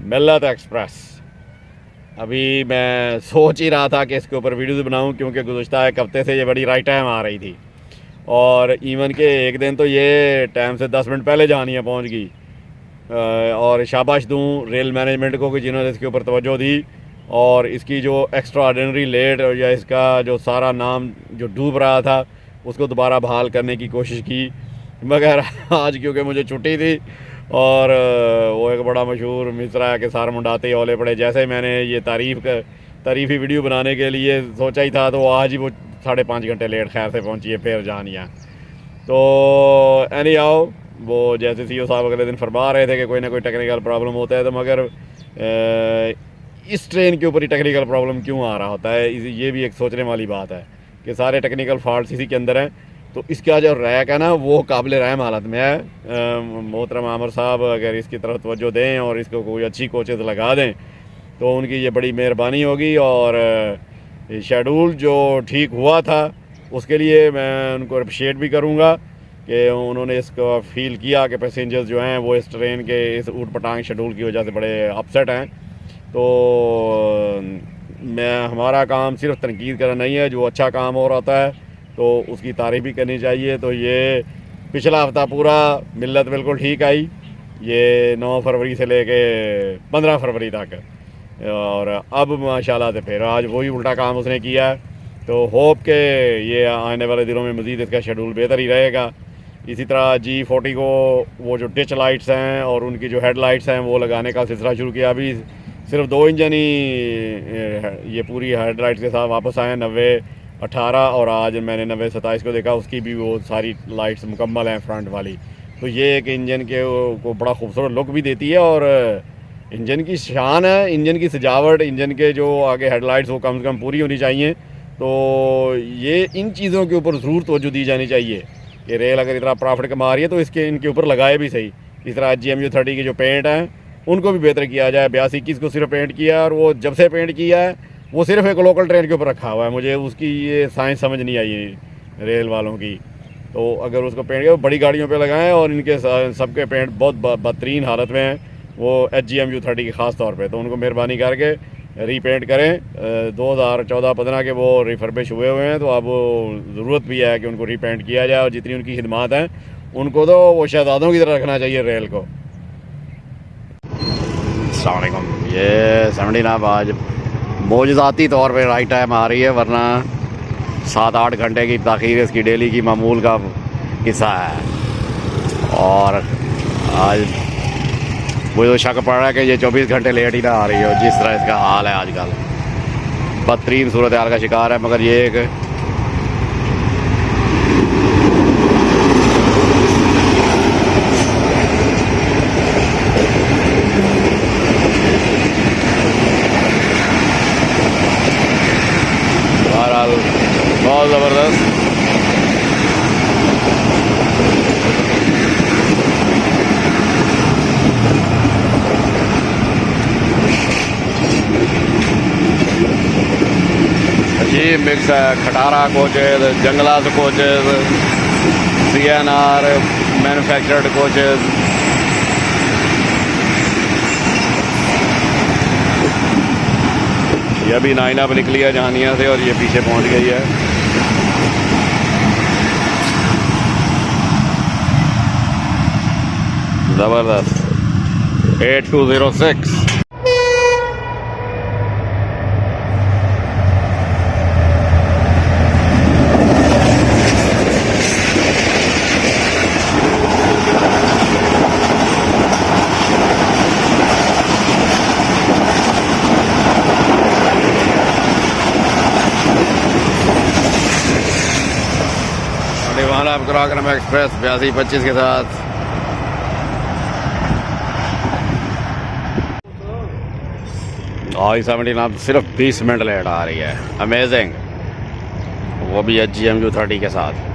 मिल्लत express. अभी मैं सोच ही रहा था कि इसके ऊपर वीडियोज़ बनाऊं, क्योंकि गुज़श्ता एक हफ़्ते से ये बड़ी राइट टाइम आ रही थी और इवन के एक दिन तो ये टाइम से 10 मिनट पहले जानिया पहुंच गई। और शाबाश दूं रेल मैनेजमेंट को कि जिन्होंने इसके ऊपर तवज्जो दी और इसकी जो एक्स्ट्रा ऑर्डिनरी लेट या इसका जो सारा नाम जो डूब रहा था उसको दोबारा बहाल करने की कोशिश की। मगर आज क्योंकि मुझे छुट्टी थी और वो एक बड़ा मशहूर मिसरा है कि सार मुंडाते ही ओले पड़े, जैसे मैंने ये तारीफ़ी वीडियो बनाने के लिए सोचा ही था तो आज ही वो 5.5 घंटे लेट खैर से पहुंची है फिर जानिया। तो एनी आओ, वो जैसे सीईओ साहब अगले दिन फरमा रहे थे कि कोई ना कोई टेक्निकल प्रॉब्लम होता है, तो मगर इस ट्रेन के ऊपर ही टेक्निकल प्रॉब्लम क्यों आ रहा होता है, ये भी एक सोचने वाली बात है कि सारे टेक्निकल फॉल्ट इसी के अंदर हैं। तो इसका जो रैक है ना वो काबिल रहम हालत में है। मोहतरम आमर साहब अगर इसकी तरफ तवज्जो दें और इसको कोई अच्छी कोचेज़ लगा दें तो उनकी ये बड़ी मेहरबानी होगी। और शेड्यूल जो ठीक हुआ था उसके लिए मैं उनको अप्रिशिएट भी करूँगा कि उन्होंने इसको फील किया कि पैसेंजर्स जो हैं वो इस ट्रेन के इस ऊट पटांग शेड्यूल की वजह से बड़े अपसेट हैं। तो मैं हमारा काम सिर्फ तनकीद करना नहीं है, जो अच्छा काम हो रहा होता है तो उसकी तारीफ़ भी करनी चाहिए। तो ये पिछला हफ्ता पूरा मिल्लत बिल्कुल ठीक आई, ये 9 फरवरी से लेके 15 फरवरी तक, और अब माशाल्लाह से फिर आज वही उल्टा काम उसने किया है। तो होप के ये आने वाले दिनों में मज़ीद इसका शेड्यूल बेहतर ही रहेगा। इसी तरह G40 को वो जो डिच लाइट्स हैं और उनकी जो हेड लाइट्स हैं वो लगाने का सिलसिला शुरू किया। अभी सिर्फ 2 इंजन ही ये पूरी हेड लाइट्स के साथ वापस आए हैं, 90-18, और आज मैंने 90-27 को देखा, उसकी भी वो सारी लाइट्स मुकम्मल हैं फ्रंट वाली। तो ये एक इंजन के को बड़ा खूबसूरत लुक भी देती है और इंजन की शान है, इंजन की सजावट, इंजन के जो आगे हेडलाइट्स वो कम से कम पूरी होनी चाहिए। तो ये इन चीज़ों के ऊपर ज़रूर तवज्जो दी जानी चाहिए कि रेल अगर इतना प्रॉफिट कमा रही है तो इसके इनके ऊपर लगाए भी सही। इस तरह GMU30 के जो पेंट हैं उनको भी बेहतर किया जाए। 82-21 को सिर्फ पेंट किया और वो जब से पेंट किया है वो सिर्फ एक लोकल ट्रेन के ऊपर रखा हुआ है। मुझे उसकी ये साइंस समझ नहीं आई रेल वालों की। तो अगर उसको पेंट किया बड़ी गाड़ियों पे लगाएं, और इनके सबके पेंट बहुत बेहतरीन हालत में हैं वो GMU30 के ख़ास तौर पे। तो उनको मेहरबानी करके रीपेंट करें। 2014-15 के वो रिफर्बिश हुए हैं, तो अब ज़रूरत भी है कि उनको रीपेंट किया जाए और जितनी उनकी खिदमात हैं उनको तो वो शहजादों की तरह रखना चाहिए रेल को। अस्सलाम वालेकुम। ये 17 अब आज मोजज़ाती तौर पे राइट टाइम आ रही है, वरना 7-8 घंटे की ताख़ीर इसकी डेली की मामूल का हिस्सा है। और आज मुझे तो शक पड़ रहा है कि ये 24 घंटे लेट ही ना आ रही हो, जिस तरह इसका हाल है आजकल। बदतरीन सूरत हाल का शिकार है। मगर ये एक बहरहाल बहुत ज़बरदस्त। अजीब मिक्स है, खटारा कोचेज, जंगलात कोचेज, CNR मैन्युफैक्चर्ड कोचेज। ये अभी नाइना पर निकली है जहानिया से और ये पीछे पहुंच गई है। ज़बरदस्त। 8206 कराक्रम एक्सप्रेस 8225 के साथ। I-17 अब सिर्फ 20 मिनट लेट आ रही है। अमेजिंग, वो भी GMU30 के साथ।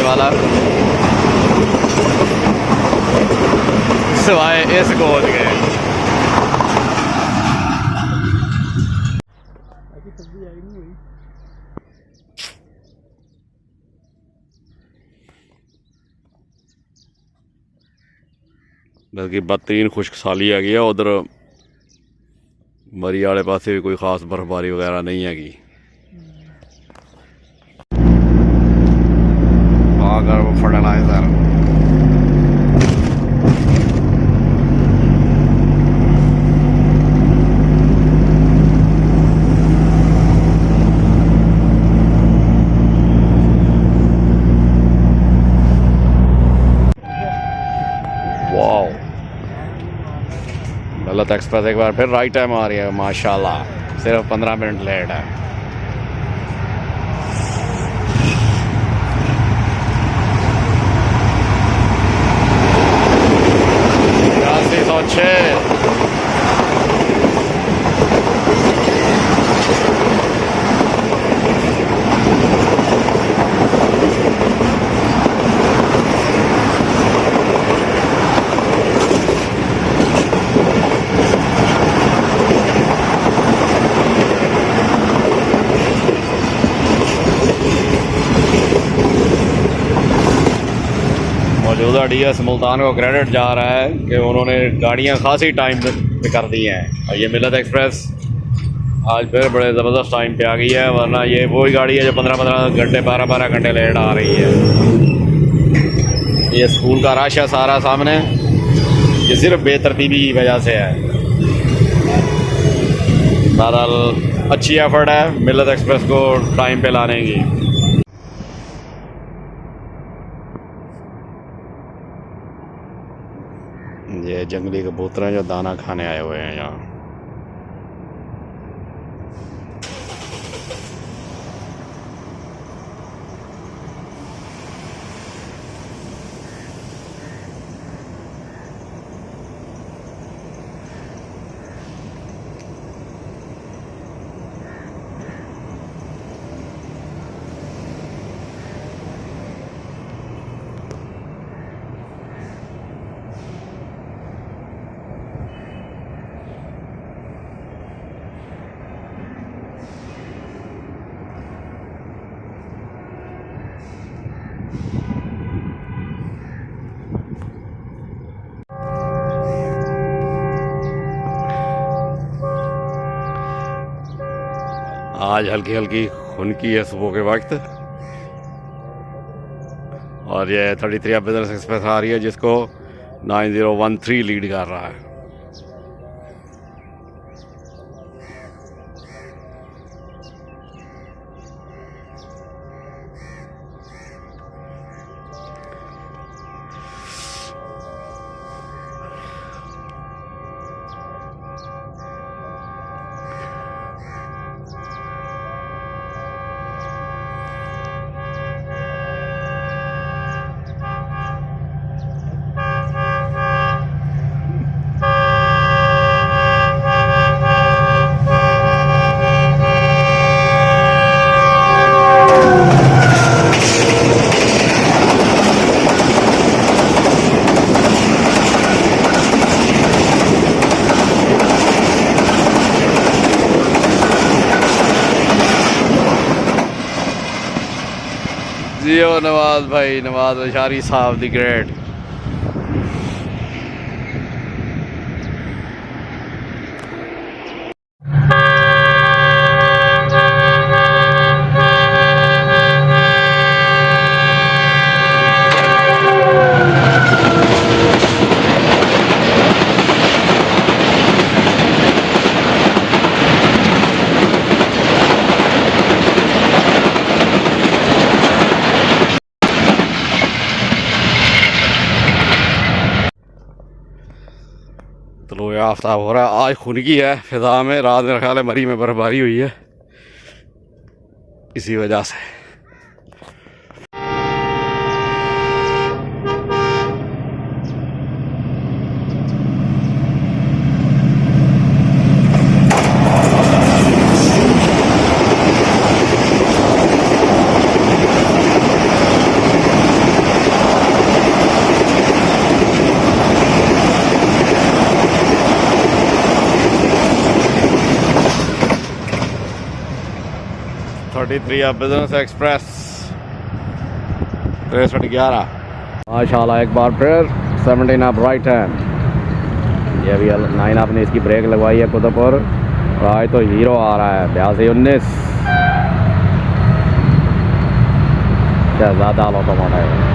वाला सिवाय इस कोच के। बल्कि बदतरीन खुश्क साली है गया उधर मरी वाले पासे भी कोई खास बर्फबारी वगैरह नहीं हैगी। अगर वो फर्टिलाइजर मिल्लत एक्सप्रेस एक बार फिर राइट टाइम आ रही है माशाल्लाह, सिर्फ 15 मिनट लेट है। मौजूदा डीएस मुल्तान को क्रेडिट जा रहा है कि उन्होंने गाड़ियां खासी टाइम पे कर दी हैं, और ये मिल्लत एक्सप्रेस आज फिर बड़े ज़बरदस्त टाइम पे आ गई है, वरना ये वही गाड़ी है जो 15-15 घंटे 12-12 घंटे लेट आ रही है। ये स्कूल का रश है सारा सामने, ये सिर्फ बेतरतीबी की वजह से है। बहरहाल अच्छी एफर्ट है मिल्लत एक्सप्रेस को टाइम पे लाने की। ये जंगली कबूतर हैं जो दाना खाने आए हुए हैं यहाँ। आज हल्की हल्की खुनकी है सुबह के वक्त, और ये 33 बिजनेस एक्सप्रेस आ रही है जिसको 9013 लीड कर रहा है। जियो नवाज भाई, नवाज अशारी साहब दी ग्रेट। तलो आफ्ताब हो रहा है, आज खुनकी है फिजा में, रात मेरा ख्याल है मरी में बर्फबारी हुई है इसी वजह से। 33 अब बिजनेस एक्सप्रेस 6311 माशाल्लाह। एक बार फिर 17 अप राइट हैंड। ये अभी 9 अप ने इसकी ब्रेक लगवाई है खुद पर। और आज तो हीरो आ रहा है 8219 शहजादा ऑटोमोबाइल।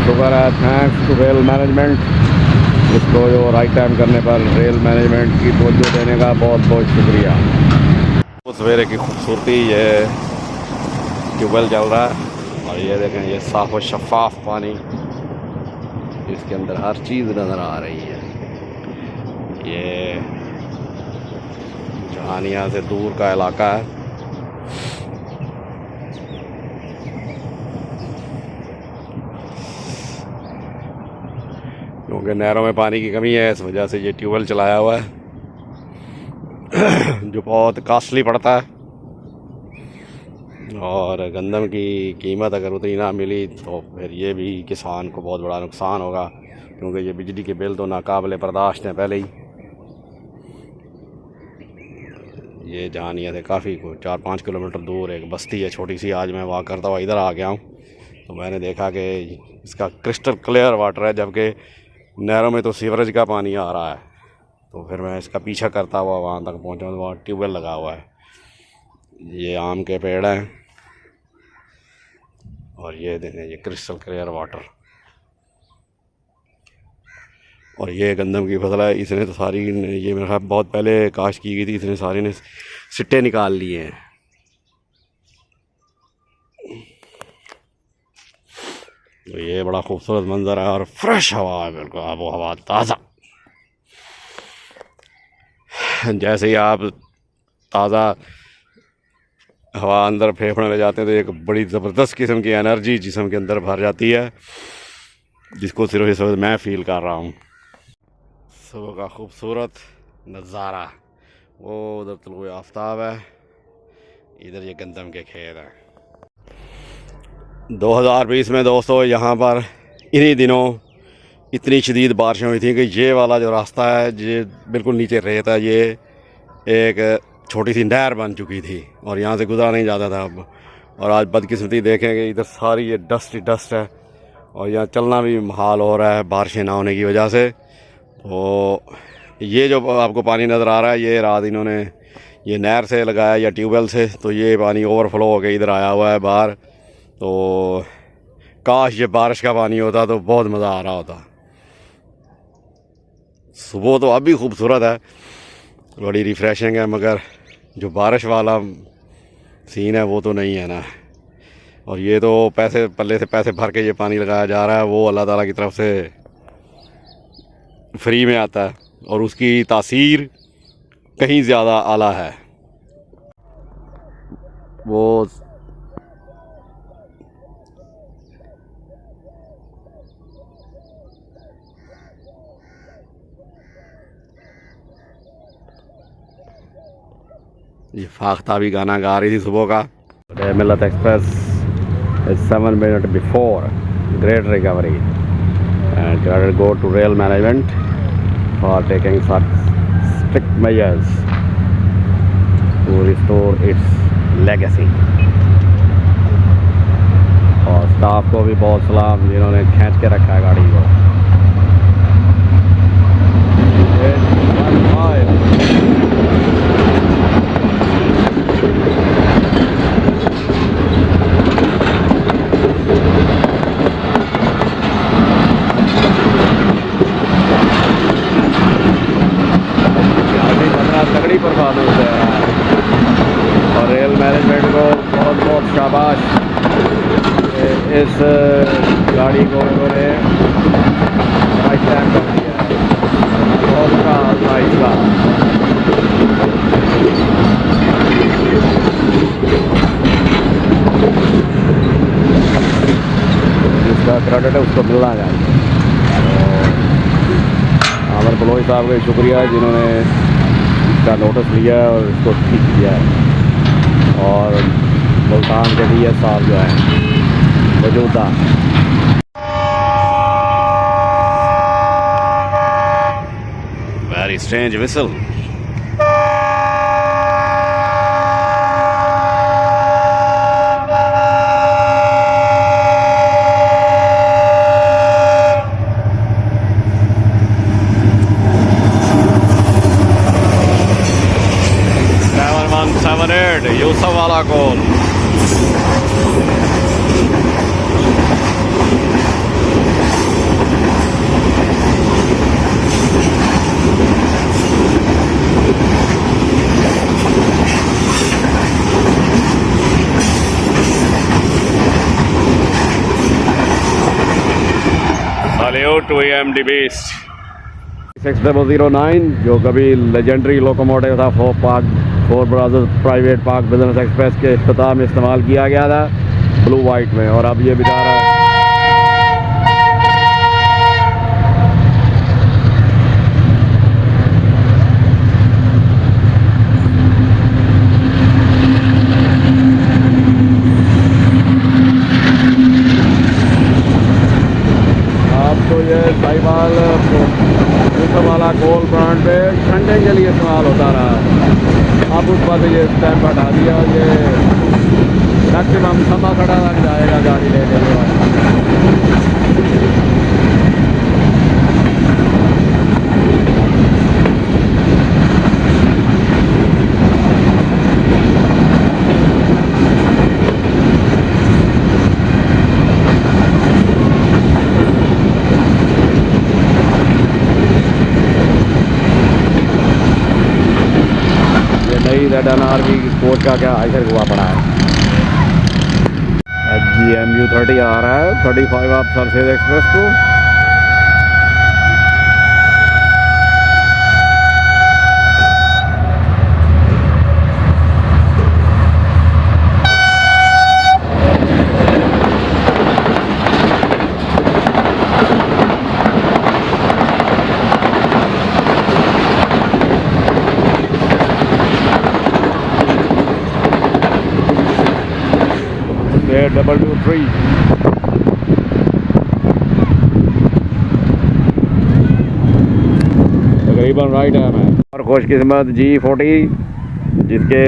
शुक्र है, थैंक्स टू रेल मैनेजमेंट। इसको जो राइट टाइम करने पर रेल मैनेजमेंट की तवज्जो देने का बहुत बहुत शुक्रिया। उस सवेरे की खूबसूरती, ये ट्यूबवेल चल रहा है और ये देखें ये साफ और शफाफ पानी, इसके अंदर हर चीज़ नज़र आ रही है। ये जहानिया से दूर का इलाका है। क्योंकि नहरों में पानी की कमी है, इस वजह से ये ट्यूबवेल चलाया हुआ है जो बहुत कॉस्टली पड़ता है। और गंदम की कीमत अगर उतनी ना मिली तो फिर ये भी किसान को बहुत बड़ा नुकसान होगा, क्योंकि ये बिजली के बिल तो नाकाबिले बर्दाश्त हैं पहले ही। ये जहानिया से काफ़ी 4-5 किलोमीटर दूर एक बस्ती है छोटी सी। आज मैं वहाँ करता हुआ इधर आ गया हूँ तो मैंने देखा कि इसका क्रिस्टल क्लियर वाटर है, जबकि नहरों में तो सीवरेज का पानी आ रहा है। तो फिर मैं इसका पीछा करता हुआ वहाँ तक पहुँचा तो वहाँ ट्यूबवेल लगा हुआ है। ये आम के पेड़ हैं और ये देखें ये क्रिस्टल क्लियर वाटर। और ये गंदम की फसल है, इसने तो सारी, ये मेरे ख्याल बहुत पहले काश्त की गई थी, इसने सारी ने सिट्टे निकाल लिए हैं। तो ये बड़ा खूबसूरत मंजर है और फ्रेश हवा है, बिल्कुल आबो हवा ताज़ा। जैसे ही आप ताज़ा हवा अंदर फेफड़े में जाते हैं तो एक बड़ी ज़बरदस्त किस्म की एनर्जी जिस्म के अंदर भर जाती है, जिसको सिर्फ इस वक्त मैं फ़ील कर रहा हूँ। सुबह का खूबसूरत नज़ारा, वो उधर तलुए आफ्ताब है, इधर ये गंदम के खेत हैं। 2020 में दोस्तों यहाँ पर इन्हीं दिनों इतनी शदीद बारिशें हुई थी कि ये वाला जो रास्ता है ये बिल्कुल नीचे रेत है, ये एक छोटी सी नहर बन चुकी थी और यहाँ से गुजरा नहीं जाता था अब। और आज बदकिस्मती देखें कि इधर सारी ये डस्ट ही डस्ट है और यहाँ चलना भी मुहाल हो रहा है बारिशें ना होने की वजह से। तो ये जो आपको पानी नज़र आ रहा है, ये रात इन्होंने ये नहर से लगाया या ट्यूबवेल से, तो ये पानी ओवरफ्लो हो के इधर आया हुआ है बाहर। तो काश ये बारिश का पानी होता तो बहुत मज़ा आ रहा होता। सुबह तो अब भी खूबसूरत है, बड़ी रिफ़्रेशिंग है, मगर जो बारिश वाला सीन है वो तो नहीं है ना। और ये तो पैसे पल्ले से पैसे भर के ये पानी लगाया जा रहा है, वो अल्लाह ताला की तरफ से फ्री में आता है और उसकी तासीर कहीं ज़्यादा आला है। वो ये फाख्ताबी गाना गा रही थी सुबह का। मिल्लत express 7 minutes before great recovery and credit go to rail management for taking such strict measures to restore its legacy। और स्टाफ को भी बहुत सलाम जिन्होंने खींच के रखा है गाड़ी को। तगड़ी परफॉर्मेंस है और रेल मैनेजमेंट को बहुत बहुत शाबाश। इस गाड़ी को उन्होंने राइट टाइम कर दिया है, बहुत बड़ा इस्तेमाल था इसका। जिसका क्रेडिट है उसको मिलना चाहिए। आमिर बलोच साहब का शुक्रिया जिन्होंने इसका नोटिस लिया और इसको ठीक किया है। और मुल्तान के लिए साहब जो है मौजूदा वेरी स्ट्रेंज विसल। यूसुफ वाला call. Salute to EMD beast 6009 जो कभी लेजेंडरी लोकोमोटिव था four brothers private park business express के इख्तिताम में इस्तेमाल किया गया था ब्लू वाइट में। और अब ये बेचारा आपको ये साहिवाल वाला कोल प्लांट पे ठंडे के लिए इस्तेमाल होता रहा। अब उस पर ये स्टैम्प हटा दिया। ये मैक्सिमम समा खड़ा लग जाएगा गाड़ी लेने के बाद। ZNRV कोच का क्या आइसर हुआ पड़ा है। HGMU 30 आ रहा है 35 आप सरसेज एक्सप्रेस को। W3 तकरीबन राइट है मैं। और खुशकिस्मत G40 जिसके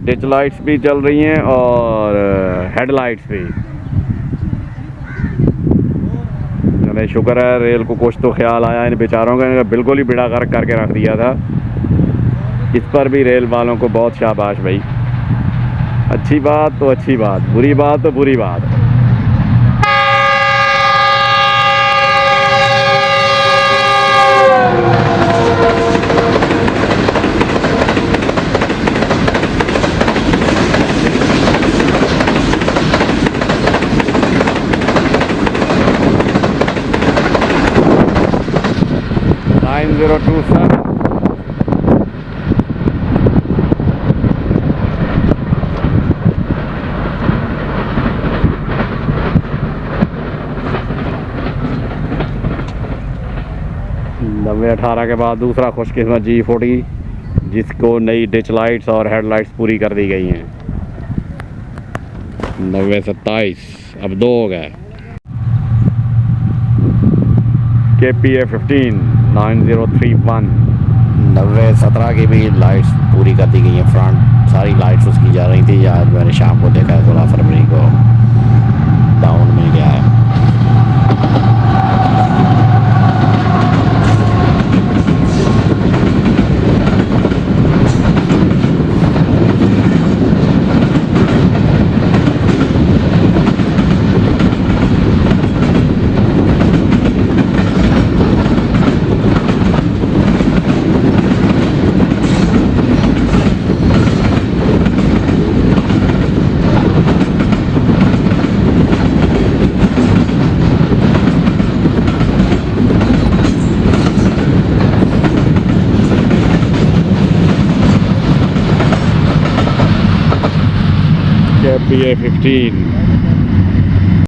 डिच लाइट्स भी चल रही हैं और हेडलाइट्स भी। हमें शुक्र है रेल को कुछ तो ख्याल आया इन बेचारों का। बिल्कुल ही बेड़ा गर्क करके रख दिया था। इस पर भी रेल वालों को बहुत शाबाश भाई। अच्छी बात तो अच्छी बात, बुरी बात तो बुरी बात। नब्बे 18 के बाद दूसरा खुशकिस्मत G40 जिसको नई डिच लाइट्स और हेडलाइट्स पूरी कर दी गई हैं। 9027 अब 2 हो गए। KPA 15 9031 9017 की भी लाइट्स पूरी कर दी गई हैं। फ्रंट सारी लाइट्स उसकी जा रही थी। आज मैंने शाम को देखा 16 फरवरी को डाउन में गया है। PA 15